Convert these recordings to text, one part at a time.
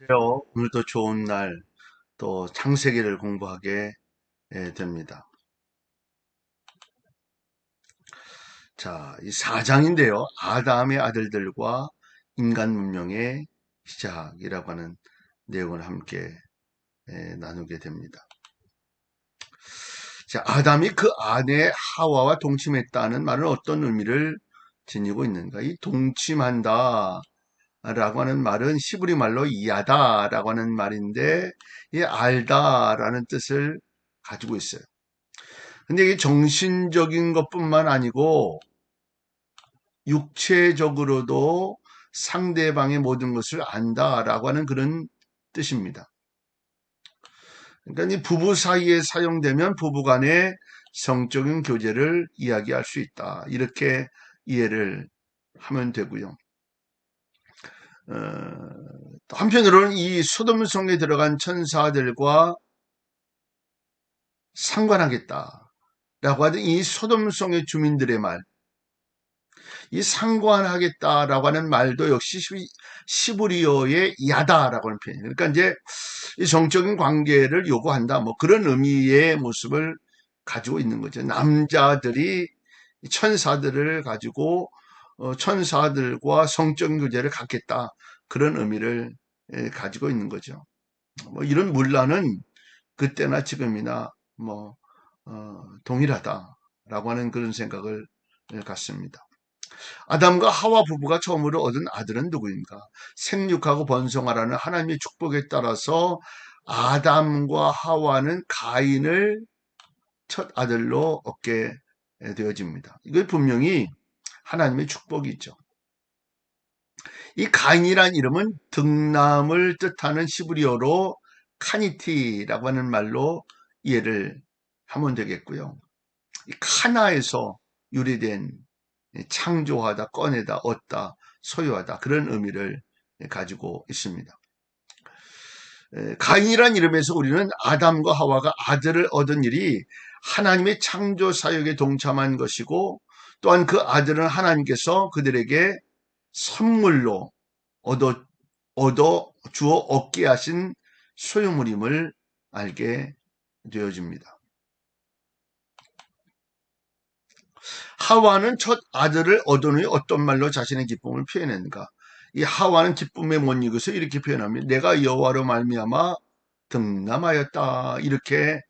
안녕하세요. 오늘도 좋은 날, 또 창세기를 공부하게 됩니다. 자, 이 4장인데요. 아담의 아들들과 인간 문명의 시작이라고 하는 내용을 함께 나누게 됩니다. 자, 아담이 그 아내 하와와 동침했다는 말은 어떤 의미를 지니고 있는가? 이 동침한다 라고 하는 말은 시브리 말로 야다라고 하는 말인데, 이 알다라는 뜻을 가지고 있어요. 근데 이게 정신적인 것뿐만 아니고 육체적으로도 상대방의 모든 것을 안다라고 하는 그런 뜻입니다. 그러니까 이 부부 사이에 사용되면 부부 간의 성적인 교제를 이야기할 수 있다. 이렇게 이해를 하면 되고요. 또 한편으로는 이 소돔성에 들어간 천사들과 상관하겠다라고 하는 이 소돔성의 주민들의 말, 이 상관하겠다라고 하는 말도 역시 시브리어의 야다라고 하는 표현이에요. 그러니까 이제 이 정적인 관계를 요구한다, 뭐 그런 의미의 모습을 가지고 있는 거죠. 남자들이 천사들을 가지고 천사들과 성적 교제를 갖겠다, 그런 의미를 가지고 있는 거죠. 뭐 이런 문란은 그때나 지금이나 뭐 동일하다라고 하는 그런 생각을 갖습니다. 아담과 하와 부부가 처음으로 얻은 아들은 누구인가? 생육하고 번성하라는 하나님의 축복에 따라서 아담과 하와는 가인을 첫 아들로 얻게 되어집니다. 이거 분명히 하나님의 축복이죠. 이 가인이란 이름은 등남을 뜻하는 시브리어로 카니티라고 하는 말로 이해를 하면 되겠고요. 이 카나에서 유래된 창조하다, 꺼내다, 얻다, 소유하다, 그런 의미를 가지고 있습니다. 가인이란 이름에서 우리는 아담과 하와가 아들을 얻은 일이 하나님의 창조 사역에 동참한 것이고, 또한 그 아들은 하나님께서 그들에게 선물로 얻어 주어 얻게 하신 소유물임을 알게 되어집니다. 하와는 첫 아들을 얻은 후에 어떤 말로 자신의 기쁨을 표현했는가? 이 하와는 기쁨에 못 이겨서 이렇게 표현합니다. 내가 여호와로 말미암아 등남하였다, 이렇게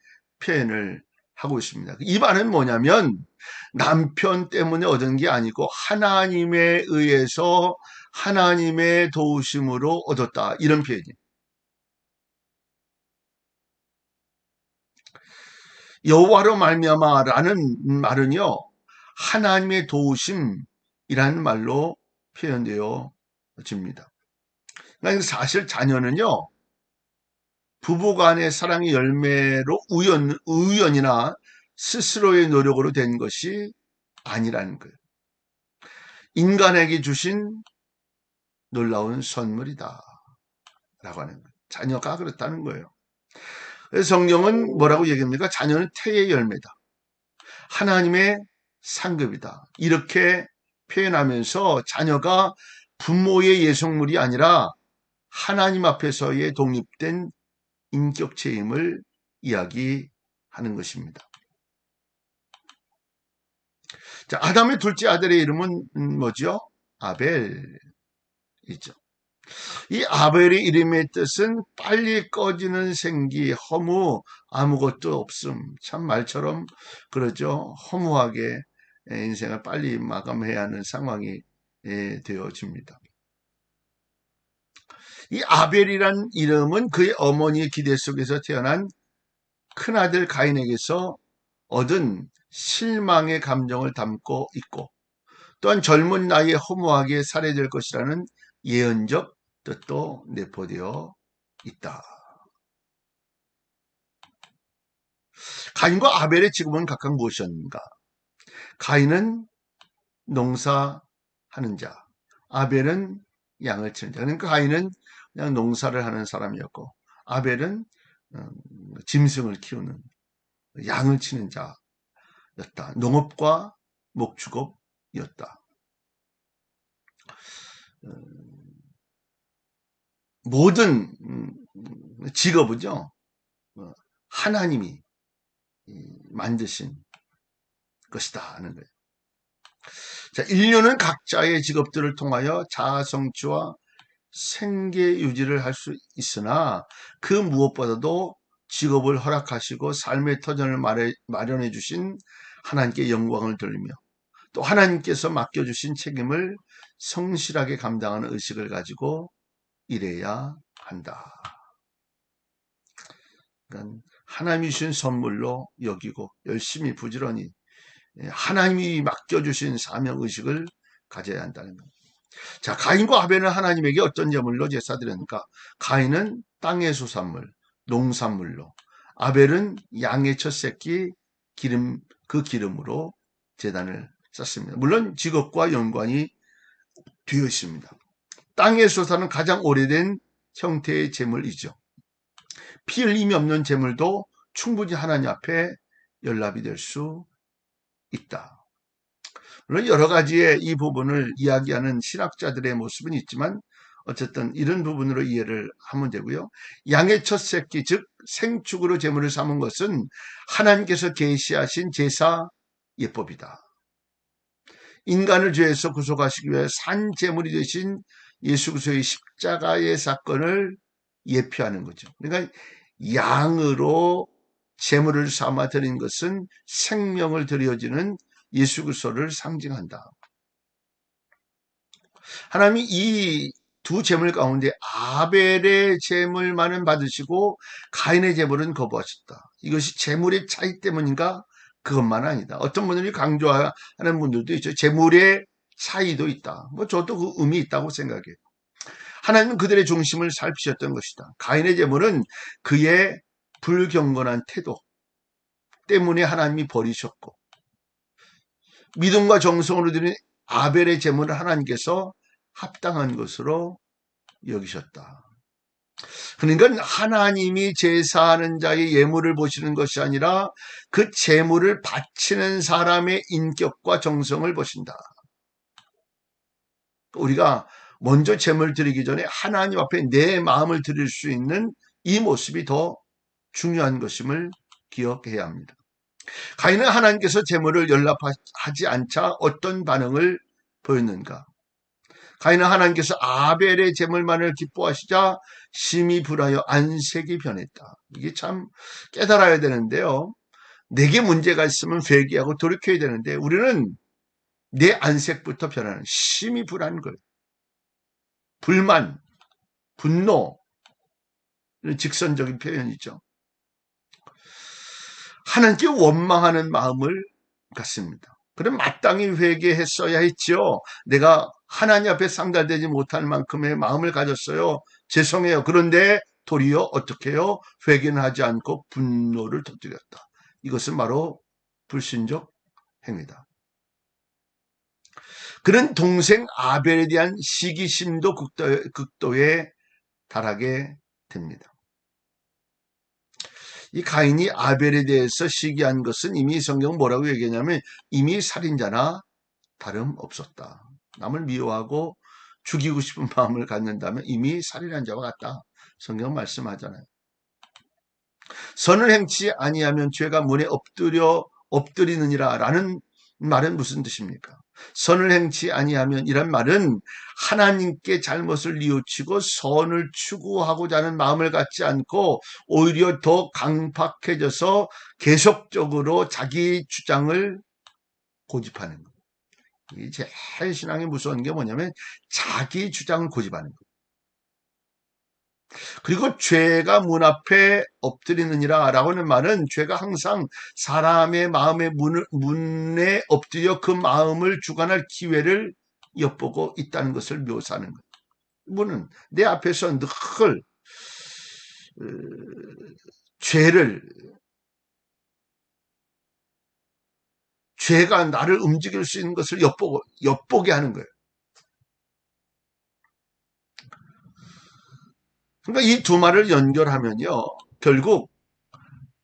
표현을 하고 있습니다. 이 말은 뭐냐면 남편 때문에 얻은 게 아니고 하나님에 의해서 하나님의 도우심으로 얻었다, 이런 표현이에요. 여호와로 말미암아라는 말은요, 하나님의 도우심이라는 말로 표현되어집니다. 그러니까 사실 자녀는요, 부부간의 사랑의 열매로 우연이나 스스로의 노력으로 된 것이 아니라는 거예요. 인간에게 주신 놀라운 선물이다 라고 하는 거예요. 자녀가 그렇다는 거예요. 그래서 성경은 뭐라고 얘기합니까? 자녀는 태의 열매다, 하나님의 상급이다, 이렇게 표현하면서 자녀가 부모의 예속물이 아니라 하나님 앞에서의 독립된 인격체임을 이야기하는 것입니다. 자, 아담의 둘째 아들의 이름은 뭐죠? 아벨이죠. 이 아벨의 이름의 뜻은 빨리 꺼지는 생기, 허무, 아무것도 없음. 참 말처럼 그러죠. 허무하게 인생을 빨리 마감해야 하는 상황이 되어집니다. 이 아벨이란 이름은 그의 어머니의 기대 속에서 태어난 큰아들 가인에게서 얻은 실망의 감정을 담고 있고, 또한 젊은 나이에 허무하게 살해될 것이라는 예언적 뜻도 내포되어 있다. 가인과 아벨의 직업은 각각 무엇이었는가? 가인은 농사하는 자, 아벨은 양을 치는 자. 그러니까 가인은 그냥 농사를 하는 사람이었고, 아벨은 짐승을 키우는, 양을 치는 자였다. 농업과 목축업이었다. 모든 직업은요, 하나님이 만드신 것이다 하는 거예요. 자, 인류는 각자의 직업들을 통하여 자아 성취와 생계 유지를 할 수 있으나 그 무엇보다도 직업을 허락하시고 삶의 터전을 마련해 주신 하나님께 영광을 돌리며 또 하나님께서 맡겨주신 책임을 성실하게 감당하는 의식을 가지고 일해야 한다. 그러니까 하나님이 주신 선물로 여기고 열심히 부지런히 하나님이 맡겨주신 사명의식을 가져야 한다는 겁니다. 자, 가인과 아벨은 하나님에게 어떤 제물로 제사드렸는가? 가인은 땅의 수산물, 농산물로, 아벨은 양의 첫 새끼 그 기름으로 제단을 쌓습니다. 물론 직업과 연관이 되어 있습니다. 땅의 수산은 가장 오래된 형태의 제물이죠. 피 흘림이 없는 제물도 충분히 하나님 앞에 연락이 될 수 있다. 물론 여러 가지의 이 부분을 이야기하는 신학자들의 모습은 있지만 어쨌든 이런 부분으로 이해를 하면 되고요. 양의 첫 새끼 즉 생축으로 제물을 삼은 것은 하나님께서 계시하신 제사 예법이다. 인간을 죄에서 구속하시기 위해 산 제물이 되신 예수 그리스도의 십자가의 사건을 예표하는 거죠. 그러니까 양으로 제물을 삼아 드린 것은 생명을 드려지는 예수 그리스도를 상징한다. 하나님이 이 두 제물 가운데 아벨의 제물만은 받으시고 가인의 제물은 거부하셨다. 이것이 제물의 차이 때문인가? 그것만 아니다. 어떤 분들이 강조하는 분들도 있죠. 제물의 차이도 있다. 저도 그 의미 있다고 생각해요. 하나님은 그들의 중심을 살피셨던 것이다. 가인의 제물은 그의 불경건한 태도 때문에 하나님이 버리셨고 믿음과 정성으로 드린 아벨의 제물을 하나님께서 합당한 것으로 여기셨다. 그러니까 하나님이 제사하는 자의 예물을 보시는 것이 아니라 그 제물을 바치는 사람의 인격과 정성을 보신다. 우리가 먼저 제물 드리기 전에 하나님 앞에 내 마음을 드릴 수 있는 이 모습이 더 중요한 것임을 기억해야 합니다. 가인은 하나님께서 제물을 연락하지 않자 어떤 반응을 보였는가? 가인은 하나님께서 아벨의 제물만을 기뻐하시자 심히 불하여 안색이 변했다. 이게 참 깨달아야 되는데요. 내게 문제가 있으면 회개하고 돌이켜야 되는데 우리는 내 안색부터 변하는 심히 불한 거예요. 불만, 분노, 이런 직선적인 표현이죠. 하나님께 원망하는 마음을 갖습니다. 그럼 마땅히 회개했어야 했죠. 내가 하나님 앞에 상달되지 못할 만큼의 마음을 가졌어요. 죄송해요. 그런데 도리어 어떻게 해요? 회개는 하지 않고 분노를 터뜨렸다. 이것은 바로 불신적 행위다. 그런 동생 아벨에 대한 시기심도 극도에 달하게 됩니다. 이 가인이 아벨에 대해서 시기한 것은 이미 성경은 뭐라고 얘기하냐면 이미 살인자나 다름없었다. 남을 미워하고 죽이고 싶은 마음을 갖는다면 이미 살인한 자와 같다. 성경 말씀하잖아요. 선을 행치 아니하면 죄가 문에 엎드리느니라 라는 말은 무슨 뜻입니까? 선을 행치 아니하면 이란 말은 하나님께 잘못을 뉘우치고 선을 추구하고자 하는 마음을 갖지 않고 오히려 더 강팍해져서 계속적으로 자기 주장을 고집하는 거예요. 이 제일 신앙이 무서운 게 뭐냐면 자기 주장을 고집하는 거예요. 그리고 죄가 문 앞에 엎드리느니라 라고 하는 말은 죄가 항상 사람의 마음의 문에 엎드려 그 마음을 주관할 기회를 엿보고 있다는 것을 묘사하는 거예요. 문은 내 앞에서 늘 죄가 나를 움직일 수 있는 것을 엿보게 하는 거예요. 그러니까 이 두 말을 연결하면요. 결국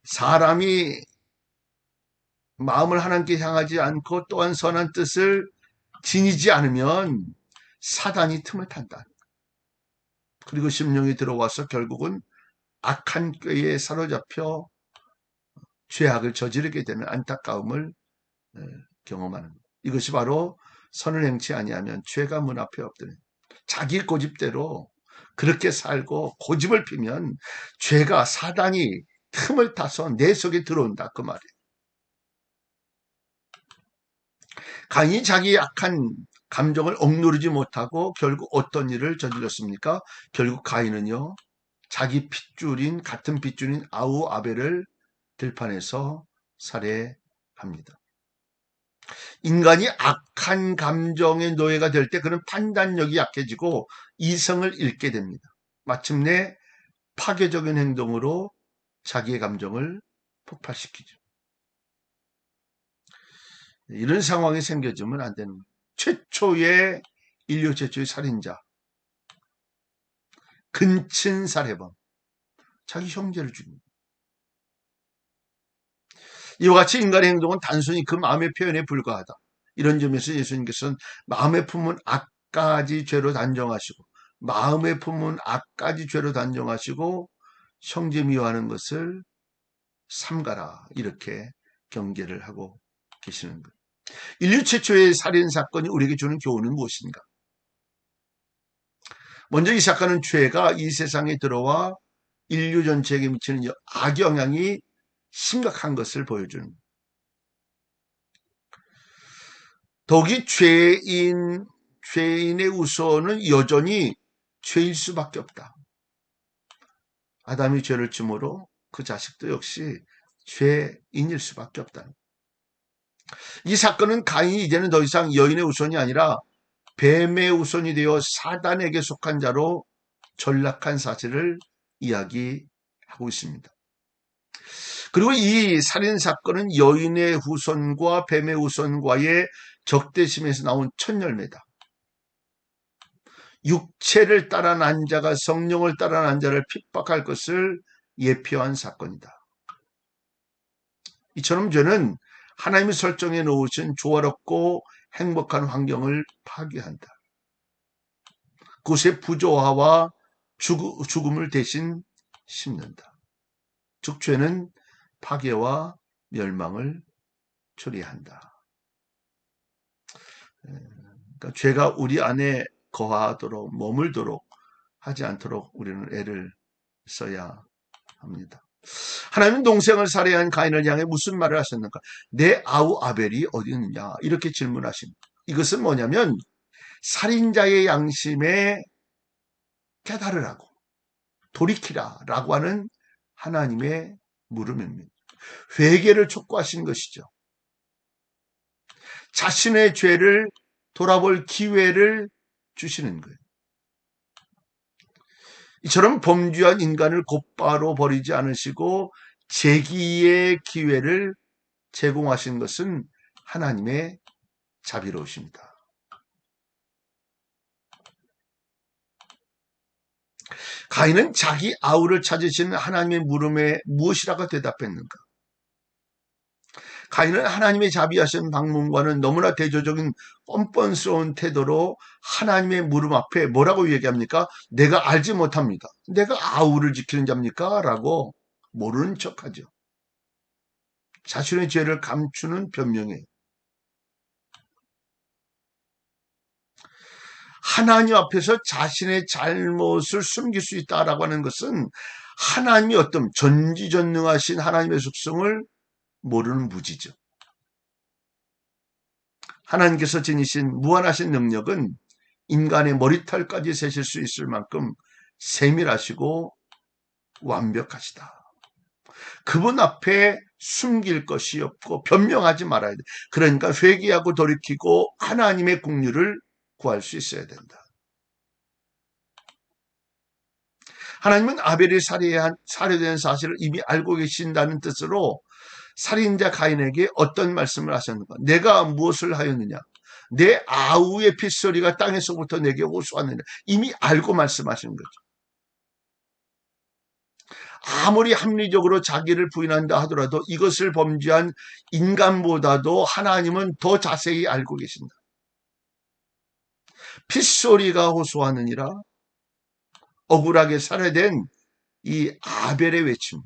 사람이 마음을 하나님께 향하지 않고 또한 선한 뜻을 지니지 않으면 사단이 틈을 탄다. 그리고 심령이 들어와서 결국은 악한 꾀에 사로잡혀 죄악을 저지르게 되는 안타까움을 경험하는 것. 이것이 바로 선을 행치 아니하면 죄가 문 앞에 없더니, 자기 고집대로 그렇게 살고 고집을 피면 죄가, 사단이 틈을 타서 내 속에 들어온다, 그 말이에요. 가인이 자기의 악한 감정을 억누르지 못하고 결국 어떤 일을 저질렀습니까? 결국 가인은요, 자기 핏줄인, 같은 핏줄인 아우 아벨을 들판에서 살해합니다. 인간이 악한 감정의 노예가 될 때 그는 판단력이 약해지고 이성을 잃게 됩니다. 마침내 파괴적인 행동으로 자기의 감정을 폭발시키죠. 이런 상황이 생겨지면 안 되는 거예요. 인류 최초의 살인자, 근친 살해범, 자기 형제를 죽입니다. 이와 같이 인간의 행동은 단순히 그 마음의 표현에 불과하다. 이런 점에서 예수님께서는 마음에 품은 악까지 죄로 단정하시고, 마음에 품은 악까지 죄로 단정하시고 형제 미워하는 것을 삼가라, 이렇게 경계를 하고 계시는 거예요. 인류 최초의 살인사건이 우리에게 주는 교훈은 무엇인가? 먼저 이 사건은 죄가 이 세상에 들어와 인류 전체에게 미치는 악영향이 심각한 것을 보여주는 거예요. 더욱이 죄인의 우선은 여전히 죄일 수밖에 없다. 아담이 죄를 지므로 그 자식도 역시 죄인일 수밖에 없다. 이 사건은 가인이 이제는 더 이상 여인의 우선이 아니라 뱀의 우선이 되어 사단에게 속한 자로 전락한 사실을 이야기하고 있습니다. 그리고 이 살인사건은 여인의 후손과 뱀의 후손과의 적대심에서 나온 첫 열매다. 육체를 따라 난 자가 성령을 따라 난 자를 핍박할 것을 예표한 사건이다. 이처럼 죄는 하나님이 설정해 놓으신 조화롭고 행복한 환경을 파괴한다. 그곳에 부조화와 죽음을 대신 심는다. 즉 죄는 파괴와 멸망을 초래한다. 그러니까 죄가 우리 안에 거하도록, 머물도록 하지 않도록 우리는 애를 써야 합니다. 하나님은 동생을 살해한 가인을 향해 무슨 말을 하셨는가? 내 아우 아벨이 어디 있느냐? 이렇게 질문하십니다. 이것은 뭐냐면 살인자의 양심에 깨달으라고, 돌이키라라고 하는 하나님의 물음입니다. 회개를 촉구하신 것이죠. 자신의 죄를 돌아볼 기회를 주시는 거예요. 이처럼 범죄한 인간을 곧바로 버리지 않으시고 재기의 기회를 제공하신 것은 하나님의 자비로우십니다. 가인은 자기 아우를 찾으시는 하나님의 물음에 무엇이라고 대답했는가? 가인은 하나님의 자비하신 방문과는 너무나 대조적인 뻔뻔스러운 태도로 하나님의 물음 앞에 뭐라고 얘기합니까? 내가 알지 못합니다. 내가 아우를 지키는 자입니까? 라고 모르는 척하죠. 자신의 죄를 감추는 변명이에요. 하나님 앞에서 자신의 잘못을 숨길 수 있다라고 하는 것은 하나님이 어떤 전지전능하신 하나님의 속성을 모르는 무지죠. 하나님께서 지니신 무한하신 능력은 인간의 머리털까지 세실 수 있을 만큼 세밀하시고 완벽하시다. 그분 앞에 숨길 것이 없고 변명하지 말아야 돼. 그러니까 회개하고 돌이키고 하나님의 긍휼을 구할 수 있어야 된다. 하나님은 아벨이 살해된 사실을 이미 알고 계신다는 뜻으로 살인자 가인에게 어떤 말씀을 하셨는가? 내가 무엇을 하였느냐? 내 아우의 핏소리가 땅에서부터 내게 호소하느냐? 이미 알고 말씀하시는 거죠. 아무리 합리적으로 자기를 부인한다 하더라도 이것을 범죄한 인간보다도 하나님은 더 자세히 알고 계신다. 핏소리가 호소하느니라 억울하게 살아야 된 이 아벨의 외침,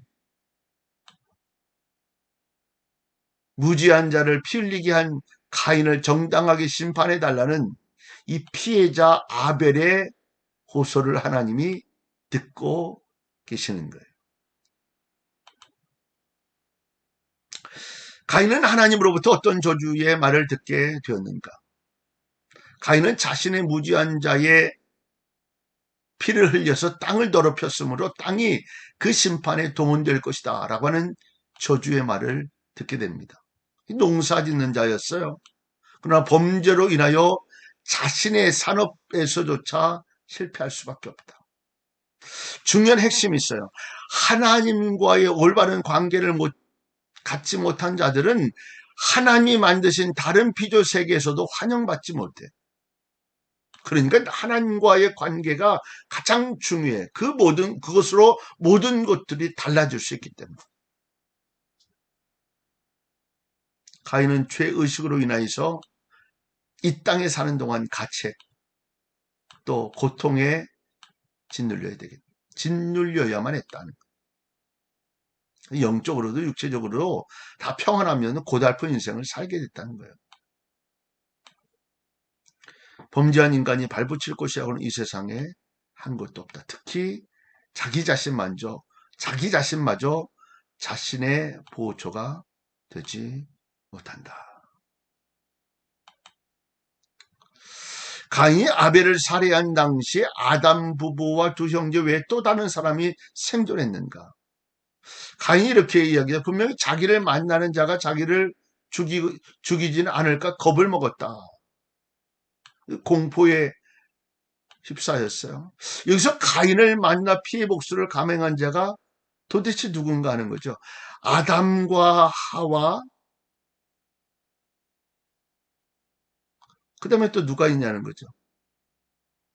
무지한 자를 피 흘리게 한 가인을 정당하게 심판해 달라는 이 피해자 아벨의 호소를 하나님이 듣고 계시는 거예요. 가인은 하나님으로부터 어떤 저주의 말을 듣게 되었는가? 가인은 자신의 무지한 자의 피를 흘려서 땅을 더럽혔으므로 땅이 그 심판에 동원될 것이다 라고 하는 저주의 말을 듣게 됩니다. 농사 짓는 자였어요. 그러나 범죄로 인하여 자신의 산업에서조차 실패할 수밖에 없다. 중요한 핵심이 있어요. 하나님과의 올바른 관계를 갖지 못한 자들은 하나님이 만드신 다른 피조 세계에서도 환영받지 못해. 그러니까 하나님과의 관계가 가장 중요해. 그것으로 모든 것들이 달라질 수 있기 때문에. 가인은 죄의식으로 인하여서 이 땅에 사는 동안 가책, 또 고통에 짓눌려야만 했다는 거예요. 영적으로도 육체적으로도 다 평안하면 고달픈 인생을 살게 됐다는 거예요. 범죄한 인간이 발붙일 곳이라고는 이 세상에 한 것도 없다. 특히 자기 자신마저 자신의 보호처가 되지 못한다. 가인이 아벨을 살해한 당시 아담 부부와 두 형제 외에 또 다른 사람이 생존했는가? 가인이 이렇게 이야기해요. 분명히 자기를 만나는 자가 자기를 죽이지는 않을까 겁을 먹었다. 공포에 휩싸였어요. 여기서 가인을 만나 피해 복수를 감행한 자가 도대체 누군가 하는 거죠. 아담과 하와, 그 다음에 또 누가 있냐는 거죠.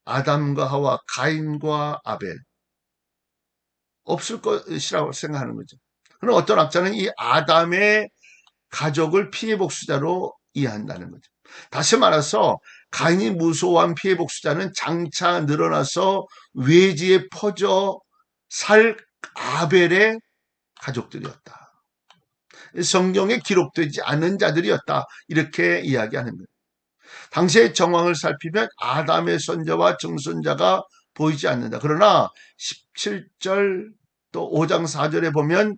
아담과 하와, 가인과 아벨. 없을 것이라고 생각하는 거죠. 그럼 어떤 학자는 이 아담의 가족을 피해 복수자로 이해한다는 거죠. 다시 말해서 가인이 무소한 피해 복수자는 장차 늘어나서 외지에 퍼져 살 아벨의 가족들이었다. 성경에 기록되지 않은 자들이었다. 이렇게 이야기하는 거예요. 당시의 정황을 살피면 아담의 선자와 증손자가 보이지 않는다. 그러나 17절 또 5장 4절에 보면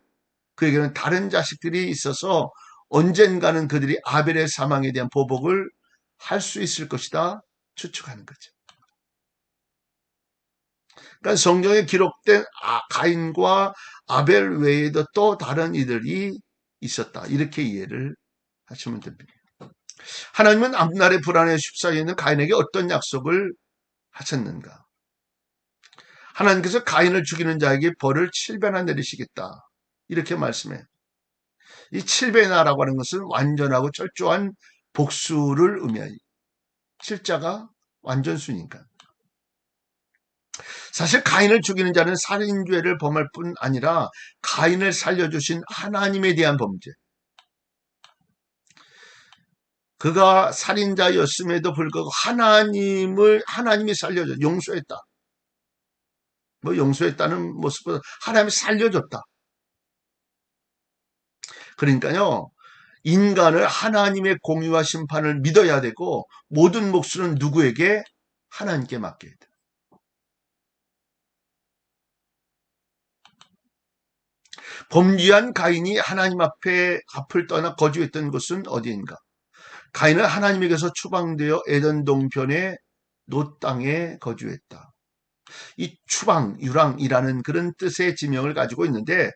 그에게는 다른 자식들이 있어서 언젠가는 그들이 아벨의 사망에 대한 보복을 할 수 있을 것이다 추측하는 거죠. 그러니까 성경에 기록된 가인과 아벨 외에도 또 다른 이들이 있었다. 이렇게 이해를 하시면 됩니다. 하나님은 앞날의 불안에 휩싸여 있는 가인에게 어떤 약속을 하셨는가? 하나님께서 가인을 죽이는 자에게 벌을 7배나 내리시겠다. 이렇게 말씀해요. 이 7배나라고 하는 것은 완전하고 철저한 복수를 의미하여 7자가 완전수니까. 사실 가인을 죽이는 자는 살인죄를 범할 뿐 아니라 가인을 살려주신 하나님에 대한 범죄. 그가 살인자였음에도 불구하고 하나님이 살려줘 용서했다. 뭐 용서했다는 모습보다 하나님이 살려줬다. 그러니까요. 인간을 하나님의 공의와 심판을 믿어야 되고 모든 몫은 누구에게? 하나님께 맡겨야 돼. 범죄한 가인이 하나님 앞을 떠나 거주했던 곳은 어디인가? 가인은 하나님에게서 추방되어 에덴 동편의 노 땅에 거주했다. 이 추방, 유랑이라는 그런 뜻의 지명을 가지고 있는데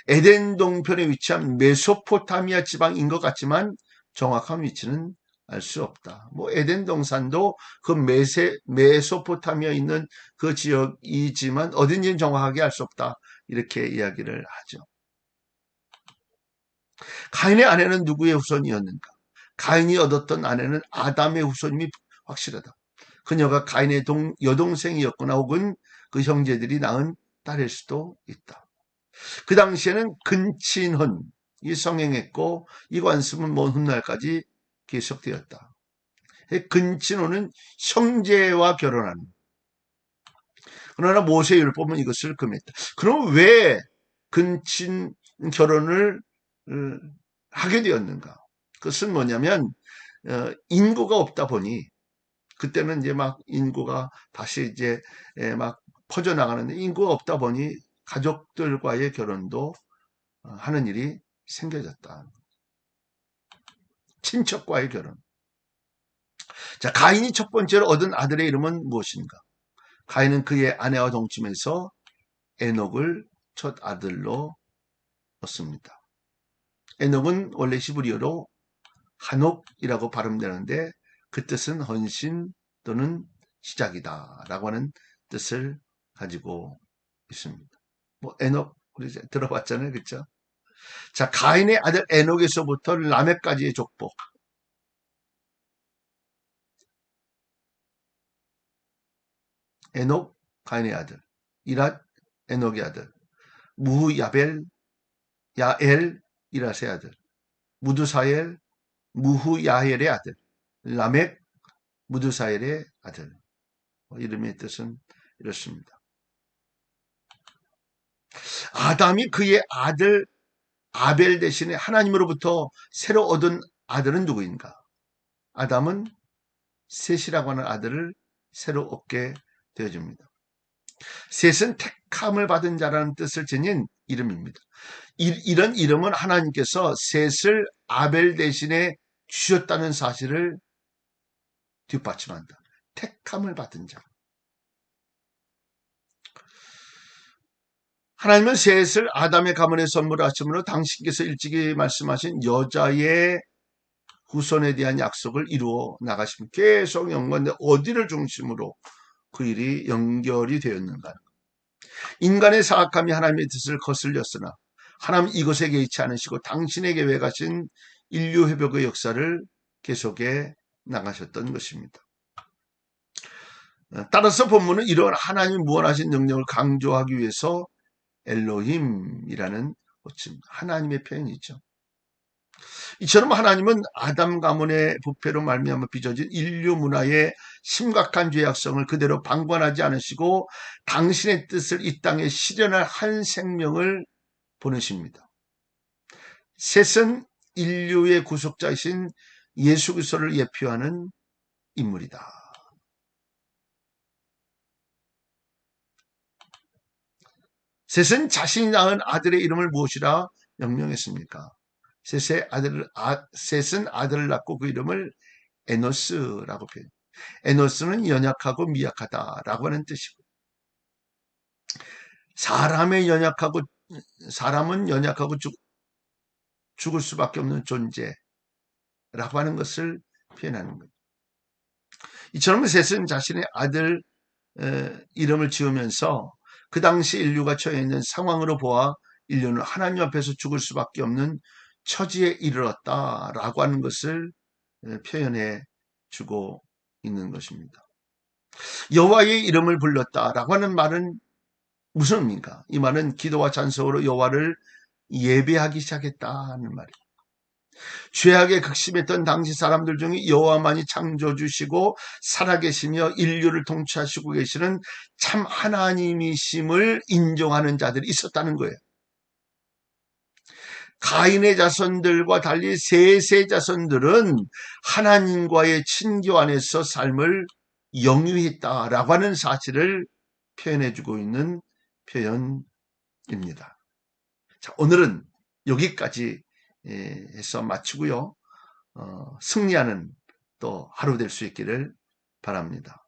에덴 동편에 위치한 메소포타미아 지방인 것 같지만 정확한 위치는 알 수 없다. 뭐 에덴 동산도 그 메소포타미아에 있는 그 지역이지만 어딘지는 정확하게 알 수 없다. 이렇게 이야기를 하죠. 가인의 아내는 누구의 후손이었는가? 가인이 얻었던 아내는 아담의 후손임이 확실하다. 그녀가 가인의 여동생이었거나 혹은 그 형제들이 낳은 딸일 수도 있다. 그 당시에는 근친혼이 성행했고 이 관습은 먼 훗날까지 계속되었다. 근친혼은 형제와 결혼하는. 그러나 모세율법은 이것을 금했다. 그럼 왜 근친 결혼을 하게 되었는가? 그것은 뭐냐면 인구가 없다 보니, 그때는 이제 막 인구가 다시 이제 막 퍼져나가는데, 인구가 없다 보니 가족들과의 결혼도 하는 일이 생겨졌다. 친척과의 결혼. 자, 가인이 첫 번째로 얻은 아들의 이름은 무엇인가? 가인은 그의 아내와 동침해서 에녹을 첫 아들로 얻습니다. 에녹은 원래 히브리어로 한옥이라고 발음되는데, 그 뜻은 헌신 또는 시작이다 라고 하는 뜻을 가지고 있습니다. 뭐 에녹 우리 들어봤잖아요, 그렇죠? 자, 가인의 아들 에녹에서부터 라멕까지의 족보. 에녹 가인의 아들, 이랏 에녹의 아들, 무후 야벨 야엘 이랏의 아들, 무두사엘 무후 야헬의 아들, 라멕 무두사엘의 아들. 이름의 뜻은 이렇습니다. 아담이 그의 아들 아벨 대신에 하나님으로부터 새로 얻은 아들은 누구인가? 아담은 셋이라고 하는 아들을 새로 얻게 되어집니다. 셋은 택함을 받은 자라는 뜻을 지닌 이름입니다. 이런 이름은 하나님께서 셋을 아벨 대신에 주셨다는 사실을 뒷받침한다. 택함을 받은 자. 하나님은 셋을 아담의 가문에 선물하심으로 당신께서 일찍이 말씀하신 여자의 후손에 대한 약속을 이루어 나가시면 계속 연관돼 어디를 중심으로 그 일이 연결이 되었는가. 인간의 사악함이 하나님의 뜻을 거슬렸으나 하나님 이것에 개의치 않으시고 당신의 계획하신 인류 회복의 역사를 계속해 나가셨던 것입니다. 따라서 본문은 이러한 하나님이 무한하신 능력을 강조하기 위해서 엘로힘이라는 하나님의 표현이죠. 이처럼 하나님은 아담 가문의 부패로 말미암아 빚어진 인류 문화의 심각한 죄악성을 그대로 방관하지 않으시고 당신의 뜻을 이 땅에 실현할 한 생명을 보내십니다. 셋은 인류의 구속자이신 예수 그리스도를 예표하는 인물이다. 셋은 자신이 낳은 아들의 이름을 무엇이라 명명했습니까? 셋은 아들을 낳고 그 이름을 에노스라고 표현합니다. 에노스는 연약하고 미약하다라고 하는 뜻이고, 사람은 연약하고 죽을 수밖에 없는 존재라고 하는 것을 표현하는 거예요. 이처럼 셋은 자신의 아들 이름을 지으면서 그 당시 인류가 처해 있는 상황으로 보아 인류는 하나님 앞에서 죽을 수밖에 없는 처지에 이르렀다라고 하는 것을 표현해 주고 있는 것입니다. 여호와의 이름을 불렀다라고 하는 말은 무슨 의미인가? 이 말은 기도와 찬송으로 여호와를 예배하기 시작했다는 말이에요. 죄악에 극심했던 당시 사람들 중에 여호와만이 창조주시고 살아계시며 인류를 통치하시고 계시는 참 하나님이심을 인정하는 자들이 있었다는 거예요. 가인의 자손들과 달리 셋의 자손들은 하나님과의 친교 안에서 삶을 영위했다라고 하는 사실을 표현해주고 있는 표현입니다. 자, 오늘은 여기까지 해서 마치고요. 승리하는 또 하루 될 수 있기를 바랍니다.